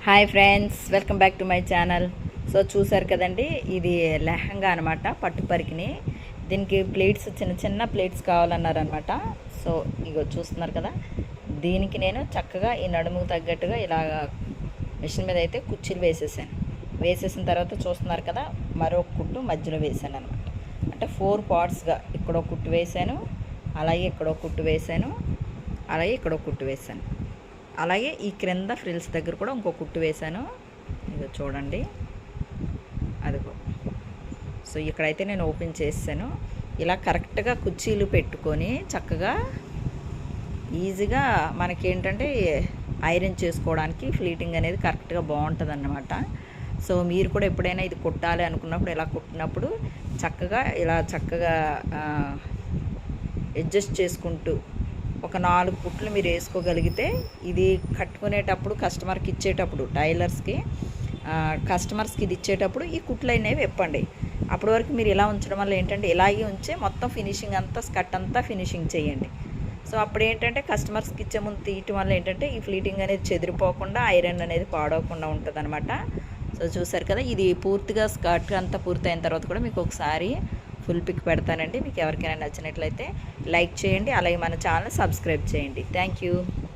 Hi friends, welcome back to my channel. So చూసారు కదండి, ఇది లెహంగా అనమాట, పట్టు పరికిని. దీనికి ప్లేట్స్ చిన్న చిన్న ప్లేట్స్ కావాలన్నారనమాట. సో ఇగో చూస్తున్నారు కదా, దీనికి నేను చక్కగా ఈ నడుముకు తగ్గట్టుగా ఇలా మిషన్ మీద అయితే కుర్చీలు వేసేసిన తర్వాత చూస్తున్నారు కదా, మరో కుట్టు మధ్యలో వేసాను అనమాట. అంటే 4 పార్ట్స్గా ఇక్కడో కుట్టు వేసాను, అలాగే ఇక్కడో కుట్టు వేసాను, అలాగే ఇక్కడో కుట్టు వేసాను, అలాగే ఈ క్రింద ఫ్రిల్స్ దగ్గర కూడా ఇంకో కుట్టు వేశాను. ఇదో చూడండి, అదిగో. సో ఇక్కడైతే నేను ఓపెన్ చేసాను. ఇలా కరెక్ట్గా కుర్చీలు పెట్టుకొని చక్కగా ఈజీగా మనకేంటంటే ఐరన్ చేసుకోవడానికి ఫ్లీటింగ్ అనేది కరెక్ట్గా బాగుంటుంది అన్నమాట. సో మీరు కూడా ఎప్పుడైనా ఇది కుట్టాలి అనుకున్నప్పుడు ఇలా కుట్టినప్పుడు చక్కగా అడ్జస్ట్ చేసుకుంటూ ఒక 4 కుట్లు మీరు వేసుకోగలిగితే ఇది కట్టుకునేటప్పుడు కస్టమర్కి ఇచ్చేటప్పుడు కస్టమర్స్కి ఇది ఇచ్చేటప్పుడు ఈ కుట్లు అనేవి విప్పండి. అప్పటి వరకు మీరు ఇలా ఉంచడం వల్ల ఏంటంటే ఇలాగే ఉంచే మొత్తం ఫినిషింగ్ అంతా స్కర్ట్ అంతా ఫినిషింగ్ చేయండి. సో అప్పుడు ఏంటంటే కస్టమర్స్కి ఇచ్చే ముందు తీయటం వల్ల ఏంటంటే ఈ ఫ్లీటింగ్ అనేది చెదిరిపోకుండా ఐరన్ అనేది పాడవకుండా ఉంటుంది అనమాట. సో చూసారు కదా, ఇది పూర్తిగా స్కర్ట్ అంతా పూర్తయిన తర్వాత కూడా మీకు ఒకసారి ఫుల్ పిక్ పెడతానండి. మీకు ఎవరికైనా నచ్చినట్లయితే లైక్ చేయండి, అలాగే మన ఛానల్ సబ్స్క్రైబ్ చేయండి. Thank you.